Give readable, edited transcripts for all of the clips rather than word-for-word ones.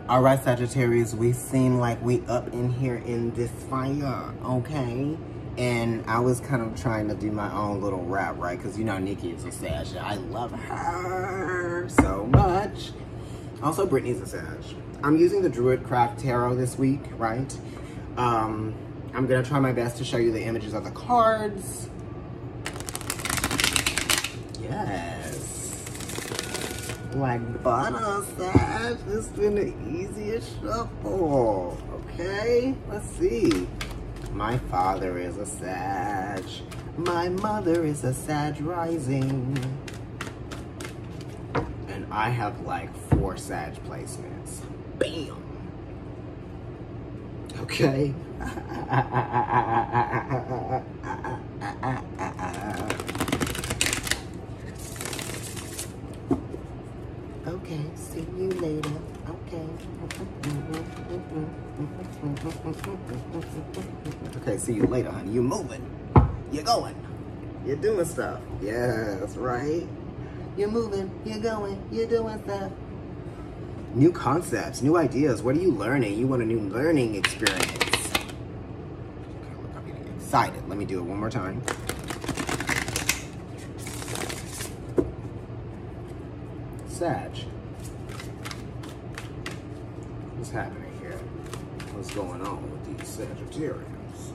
All right, Sagittarius, we seem like we up in here in this fire, okay? And I was kind of trying to do my own little rap, right? Because, you know, Nikki is a Sag. I love her so much. Also, Brittany's a Sag. I'm using the Druidcraft Tarot this week, right? I'm going to try my best to show you the images of the cards. Yes. Like butter, Sag. It's been the easiest shuffle. Okay, let's see. My father is a Sag. My mother is a Sag rising. And I have like 4 Sag placements. Bam. Okay. Okay, see you later. Okay. Okay, see you later, honey. You moving. You're going. You're doing stuff. Yes, right? You're moving. You're going. You're doing stuff. New concepts, new ideas. What are you learning? You want a new learning experience. Okay, look, I'm getting excited. Let me do it one more time. Sag. What's happening here? What's going on with these Sagittarians?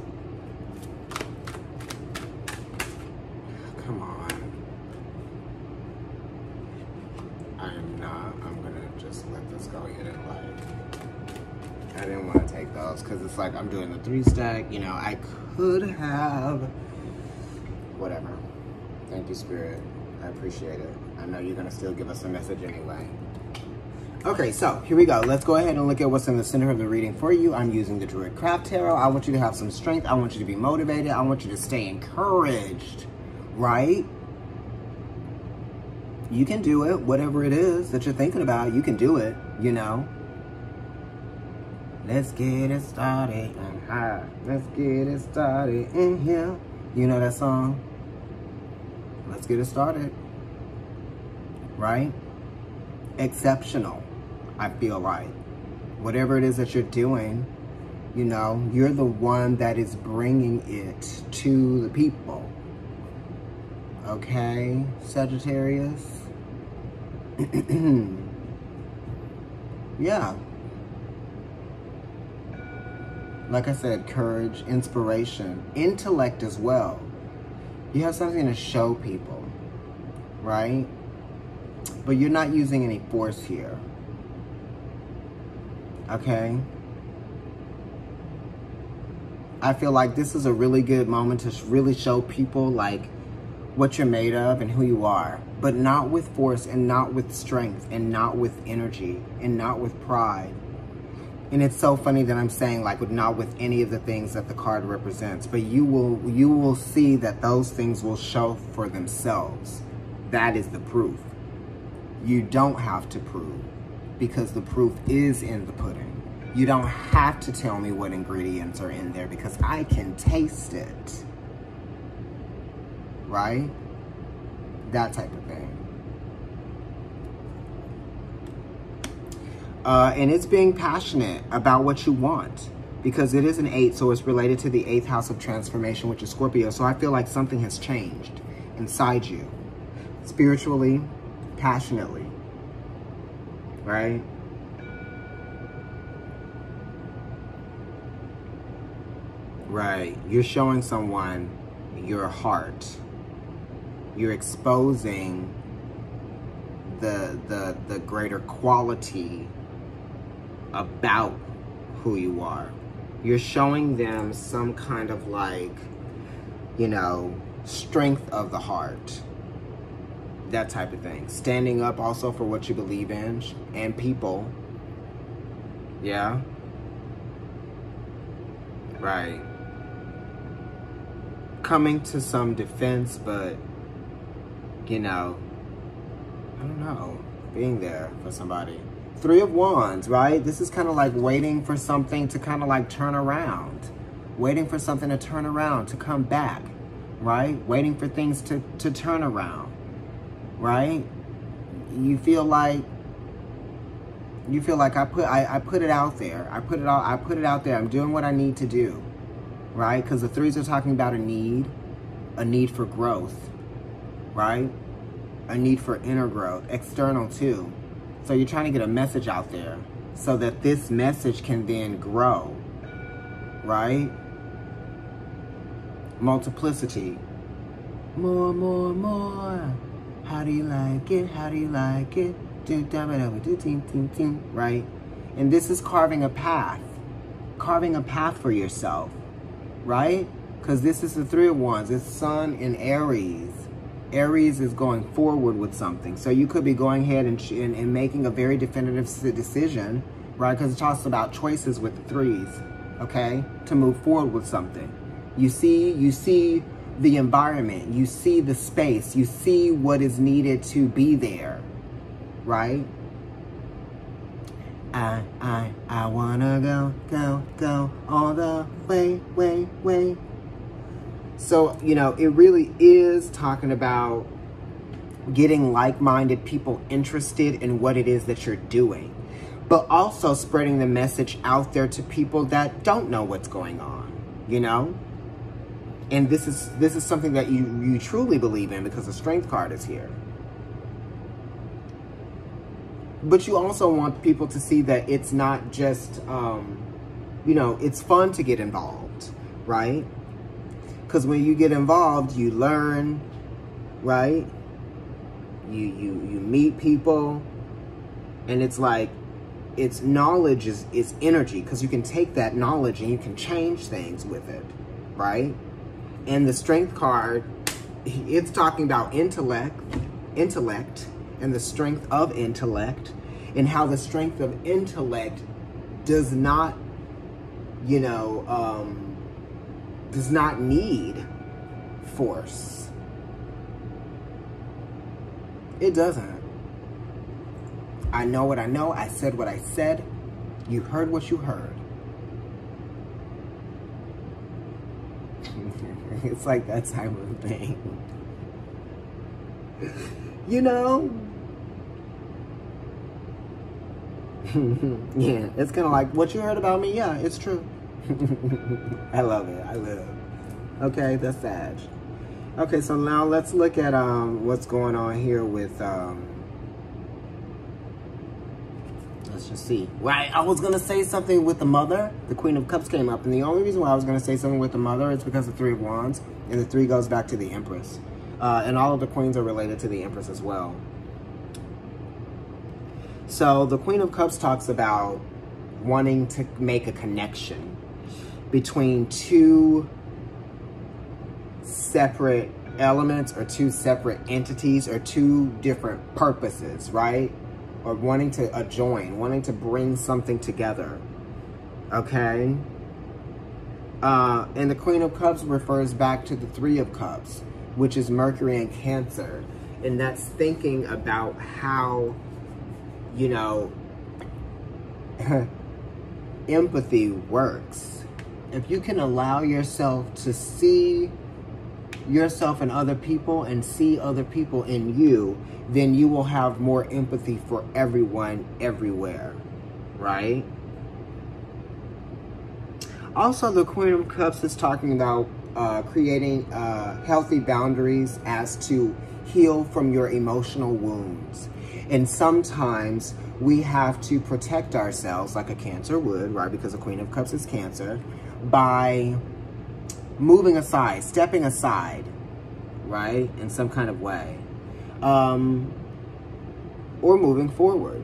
Come on. I'm gonna just let this go ahead and I didn't want to take those because it's like I'm doing the 3 stack. You know, I could have, whatever. Thank you, Spirit. I appreciate it. I know you're gonna still give us a message anyway. Okay, so here we go. Let's go ahead and look at what's in the center of the reading for you. I'm using the Druidcraft Tarot. I want you to have some strength. I want you to be motivated. I want you to stay encouraged, right? You can do it. Whatever it is that you're thinking about, you can do it, you know. Let's get it started. Let's get it started in here. You know that song? Let's get it started. Right? Exceptional, I feel like. Whatever it is that you're doing, you know, you're the one that is bringing it to the people. Okay, Sagittarius? Yeah. Like I said, courage, inspiration, intellect as well. You have something to show people, right? But you're not using any force here. Okay? I feel like this is a really good moment to really show people like what you're made of and who you are, but not with force and not with strength and not with energy and not with pride. And it's so funny that I'm saying like not with any of the things that the card represents, but you will see that those things will show for themselves. That is the proof. You don't have to prove because the proof is in the pudding. You don't have to tell me what ingredients are in there because I can taste it. Right? That type of thing. And it's being passionate about what you want because it is an 8, so it's related to the 8th house of transformation, which is Scorpio. So I feel like something has changed inside you, spiritually, passionately, right? Right. You're showing someone your heart. You're exposing the greater quality about who you are. You're showing them some kind of like, you know, strength of the heart. That type of thing. Standing up also for what you believe in and people. Yeah. Right. Coming to some defense, but, you know, I don't know, being there for somebody. 3 of Wands, right? This is kind of like waiting for something to kind of like turn around. Waiting for something to turn around, to come back, right? Waiting for things to turn around, right? You feel like You feel like I put it out there. I put it out there. I'm doing what I need to do, right? Because the threes are talking about a need for growth, right? A need for inner growth, external too. So you're trying to get a message out there so that this message can then grow, right? Multiplicity. More, more, more. How do you like it? How do you like it? Right? And this is carving a path for yourself, right? Because this is the Three of Wands. It's Sun in Aries. Aries is going forward with something. So you could be going ahead and making a very definitive decision, right? Because it talks about choices with the threes, okay? To move forward with something. You see the environment. You see the space. You see what is needed to be there, right? I wanna go all the way. So, you know, it really is talking about getting like-minded people interested in what it is that you're doing, but also spreading the message out there to people that don't know what's going on, you know? And this is something that you truly believe in because the Strength card is here. But you also want people to see that it's not just, you know, it's fun to get involved, right? Because when you get involved, you learn, right? You meet people, and it's like, it's knowledge is energy, because you can take that knowledge and you can change things with it, right? And the Strength card, it's talking about intellect, and the strength of intellect, and how the strength of intellect does not, you know, does not need force. It doesn't. I know what I know. I said what I said. You heard what you heard. It's like that type of thing. You know? Yeah, it's kind of like, what you heard about me? Yeah, it's true. I love it. I live. Okay, that's Sag. Okay, so now let's look at what's going on here with let's just see. Right, I was gonna say something with the Mother. The Queen of Cups came up, and the only reason why I was gonna say something with the Mother is because the Three of Wands, and the 3 goes back to the Empress, and all of the queens are related to the Empress as well. So the Queen of Cups talks about wanting to make a connection between 2 separate elements or 2 separate entities or 2 different purposes, right? Or wanting to join, wanting to bring something together, okay? And the Queen of Cups refers back to the 3 of Cups, which is Mercury and Cancer. And that's thinking about how, you know, empathy works. If you can allow yourself to see yourself in other people and see other people in you, then you will have more empathy for everyone, everywhere, right? Also, the Queen of Cups is talking about creating healthy boundaries as to heal from your emotional wounds. And sometimes we have to protect ourselves, like a Cancer would, right? Because the Queen of Cups is Cancer, by moving aside, stepping aside, right? In some kind of way. Or moving forward.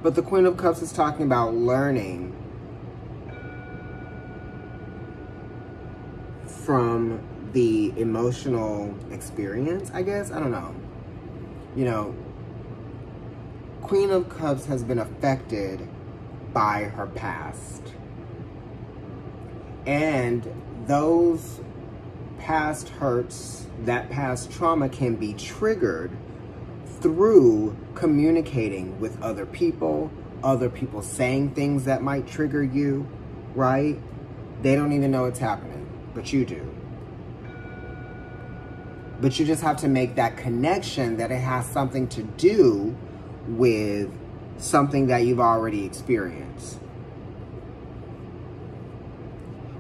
But the Queen of Cups is talking about learning from the emotional experience, I guess. I don't know. You know, Queen of Cups has been affected by her past. And those past hurts, that past trauma can be triggered through communicating with other people saying things that might trigger you, right? They don't even know it's happening, but you do. But you just have to make that connection that it has something to do with something that you've already experienced.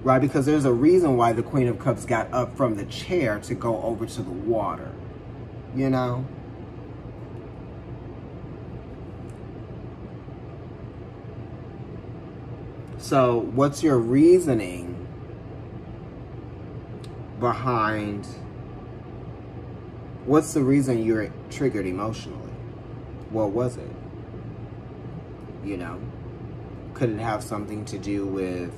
Right? Because there's a reason why the Queen of Cups got up from the chair to go over to the water. You know? So, what's your reasoning behind... What's the reason you're triggered emotionally? What was it? You know? Could it have something to do with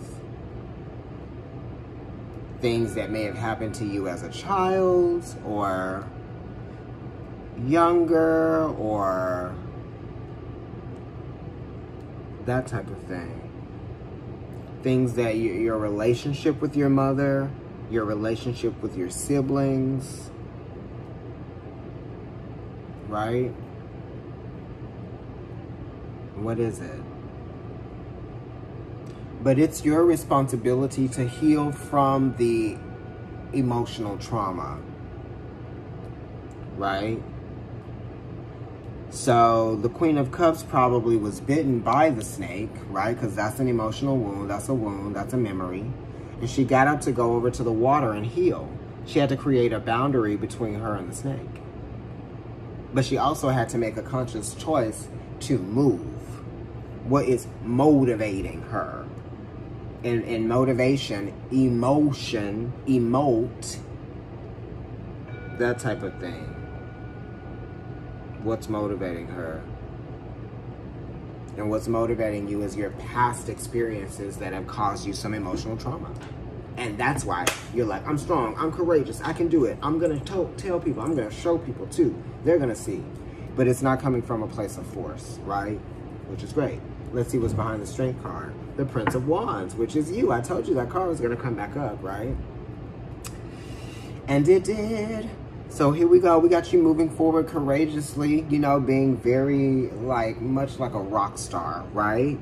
things that may have happened to you as a child, or younger, or that type of thing? Things that your relationship with your mother, your relationship with your siblings, right? What is it? But it's your responsibility to heal from the emotional trauma, right? So the Queen of Cups probably was bitten by the snake, right? Because that's an emotional wound, that's a memory. And she got up to go over to the water and heal. She had to create a boundary between her and the snake. But she also had to make a conscious choice to move. What is motivating her? In motivation, emotion, emote, that type of thing. What's motivating her? And what's motivating you is your past experiences that have caused you some emotional trauma. And that's why you're like, I'm strong, I'm courageous, I can do it. I'm going to tell people, I'm going to show people too. They're going to see. But it's not coming from a place of force, right? Which is great. Let's see what's behind the Strength card. The Prince of Wands, which is you. I told you that card was going to come back up, right? And it did. So here we go. We got you moving forward courageously, you know, being very, much like a rock star, right?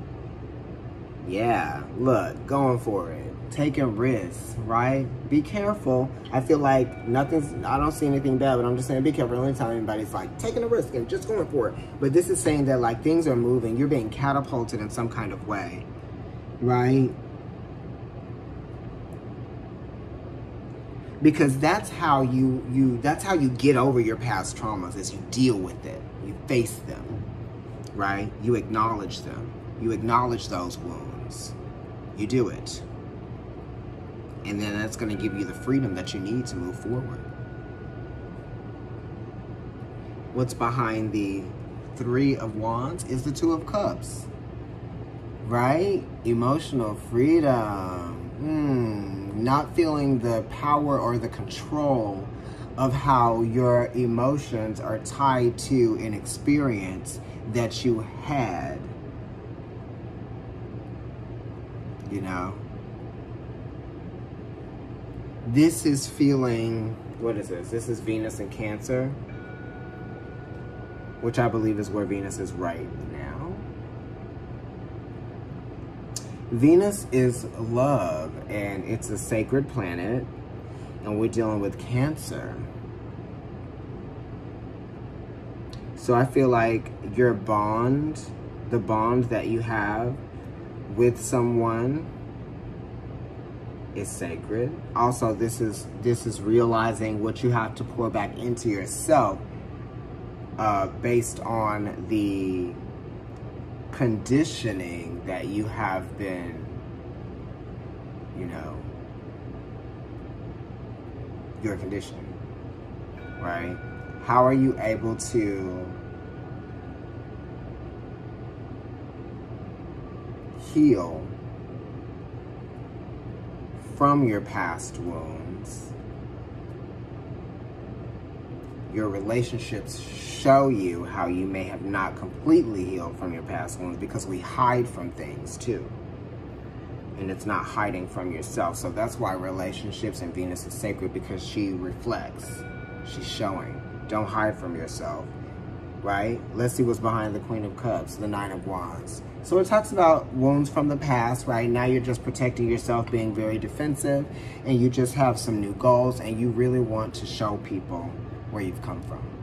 Yeah, look, going for it. Taking risks, right? Be careful. I feel like I don't see anything bad, but I'm just saying be careful. Anytime anybody's like taking a risk and just going for it. But this is saying that like things are moving. You're being catapulted in some kind of way, right? Because that's how you get over your past traumas, is you deal with it. You face them, right? You acknowledge them. You acknowledge those wounds. You do it. And then that's going to give you the freedom that you need to move forward. What's behind the Three of Wands is the Two of Cups, right? Emotional freedom. Not feeling the power or the control of how your emotions are tied to an experience that you had. You know? This is feeling, what is this? This is Venus in Cancer, which I believe is where Venus is right now. Venus is love, and it's a sacred planet, and we're dealing with Cancer. So I feel like your bond, the bond that you have with someone, is sacred. Also, this is realizing what you have to pour back into yourself based on the conditioning that you have been, you know, your conditioning, right? How are you able to heal from your past wounds? Your relationships show you how you may have not completely healed from your past wounds, because we hide from things too. And it's not hiding from yourself. So that's why relationships and Venus is sacred, because she reflects. She's showing. Don't hide from yourself. right? Let's see what's behind the Queen of Cups, the Nine of Wands. So it talks about wounds from the past, right? Now you're just protecting yourself, being very defensive, and you just have some new goals, and you really want to show people where you've come from.